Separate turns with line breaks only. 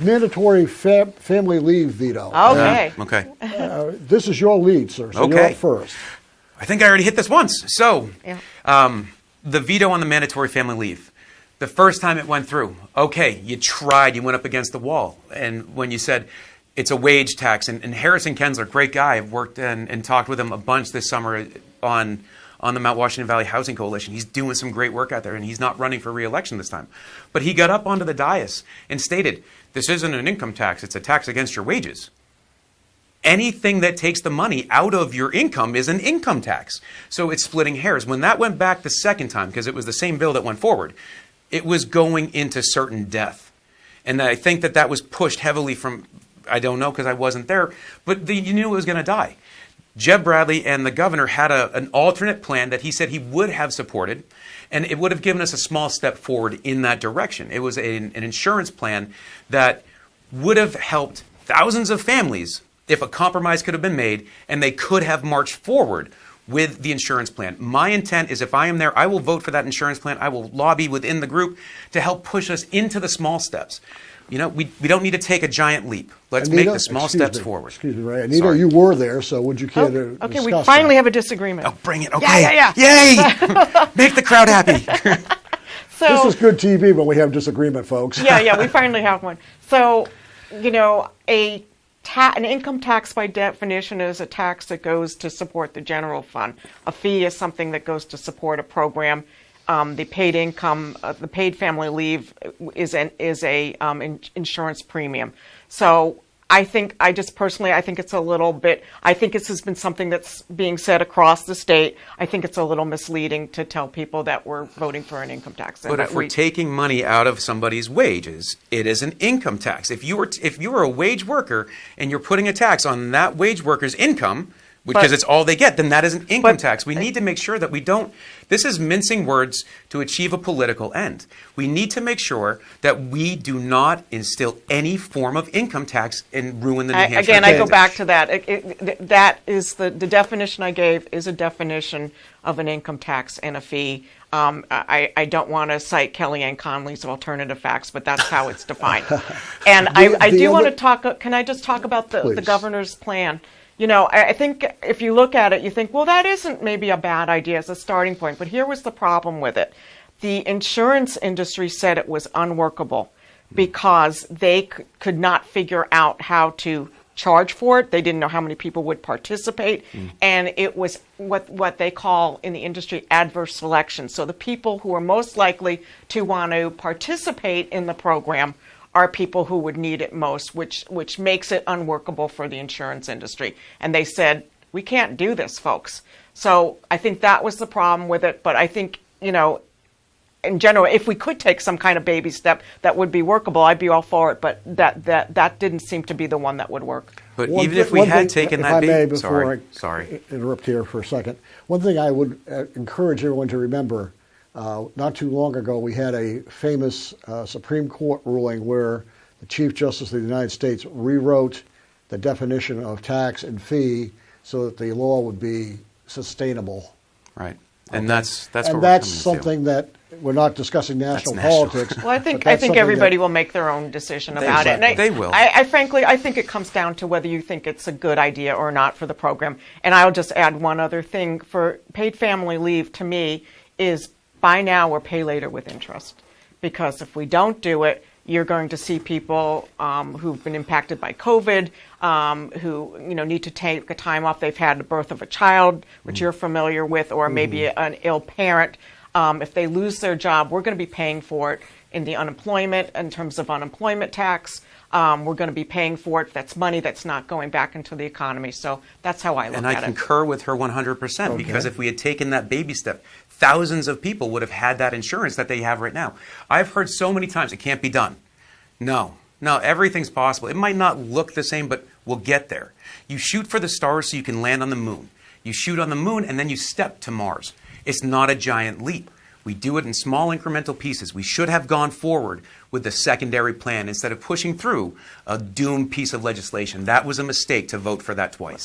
Mandatory family leave veto.
Okay.
Okay.
This is your lead, sir, so you're up first.
I think I already hit this once. So,
Yeah.
the veto on the mandatory family leave. The first time it went through, okay, you tried, you went up against the wall. And when you said it's a wage tax, and Harrison Kensler, great guy, I've worked and talked with him a bunch this summer on the Mount Washington Valley Housing Coalition. He's doing some great work out there, and he's not running for re-election this time. But he got up onto the dais and stated, this isn't an income tax, it's a tax against your wages. Anything that takes the money out of your income is an income tax. So it's splitting hairs. When that went back the second time, because it was the same bill that went forward, it was going into certain death. And I think that was pushed heavily from, I don't know because I wasn't there, but you knew it was going to die. Jeb Bradley and the governor had an alternate plan that he said he would have supported, and it would have given us a small step forward in that direction. It was an insurance plan that would have helped thousands of families if a compromise could have been made, and they could have marched forward with the insurance plan. My intent is if I am there, I will vote for that insurance plan. I will lobby within the group to help push us into the small steps. You know, we don't need to take a giant leap. Let's make the small steps forward.
Excuse me, Ray. Anita, you were there, so would you care to
Okay,
discuss
we finally have a disagreement.
Oh, bring it. Okay.
Yeah.
Yay! Make the crowd happy.
So,
this is good TV when we have disagreement, folks.
yeah, we finally have one. So, you know, an income tax by definition is a tax that goes to support the general fund. A fee is something that goes to support a program. The paid income, the paid family leave is a insurance premium. So I think it's a little bit, I think this has been something that's being said across the state. I think it's a little misleading to tell people that we're voting for an income tax.
But if we're taking money out of somebody's wages, it is an income tax. If you were a wage worker and you're putting a tax on that wage worker's income, because it's all they get, then that is an income tax. We need to make sure that we don't, this is mincing words to achieve a political end. We need to make sure that we do not instill any form of income tax and ruin the New Hampshire.
Again, I go back to that. That is the definition I gave is a definition of an income tax and a fee. I don't want to cite Kellyanne Conley's alternative facts, but that's how it's defined. And I do want to talk, can I just talk about the governor's plan? You know, I think if you look at it, you think, well, that isn't maybe a bad idea as a starting point. But here was the problem with it. The insurance industry said it was unworkable because they could not figure out how to charge for it. They didn't know how many people would participate. And it was what they call in the industry adverse selection. So the people who are most likely to want to participate in the program are people who would need it most, which makes it unworkable for the insurance industry. And they said, we can't do this, folks. So I think that was the problem with it. But I think, you know, in general, if we could take some kind of baby step that would be workable, I'd be all for it. But that didn't seem to be the one that would work.
But even if we had taken that baby, sorry,
interrupt here for a second. One thing I would encourage everyone to remember. Not too long ago, we had a famous Supreme Court ruling where the Chief Justice of the United States rewrote the definition of tax and fee so that the law would be sustainable.
Right, and that's what
and
that's something that we're not discussing national politics.
Well, I think everybody will make their own decision about it.
And they will.
I frankly, I think it comes down to whether you think it's a good idea or not for the program. And I'll just add one other thing for paid family leave. To me, is buy now or pay later with interest, because if we don't do it, you're going to see people who've been impacted by COVID, who need to take a time off. They've had the birth of a child, which you're familiar with, or maybe an ill parent. If they lose their job, we're going to be paying for it in the unemployment, in terms of unemployment tax. We're going to be paying for it. That's money that's not going back into the economy. So that's how I look at it.
And I concur with her 100%, because if we had taken that baby step, thousands of people would have had that insurance that they have right now. I've heard so many times it can't be done. No, everything's possible. It might not look the same, but we'll get there. You shoot for the stars so you can land on the moon. You shoot on the moon and then you step to Mars. It's not a giant leap. We do it in small incremental pieces. We should have gone forward with the secondary plan instead of pushing through a doomed piece of legislation. That was a mistake to vote for that twice.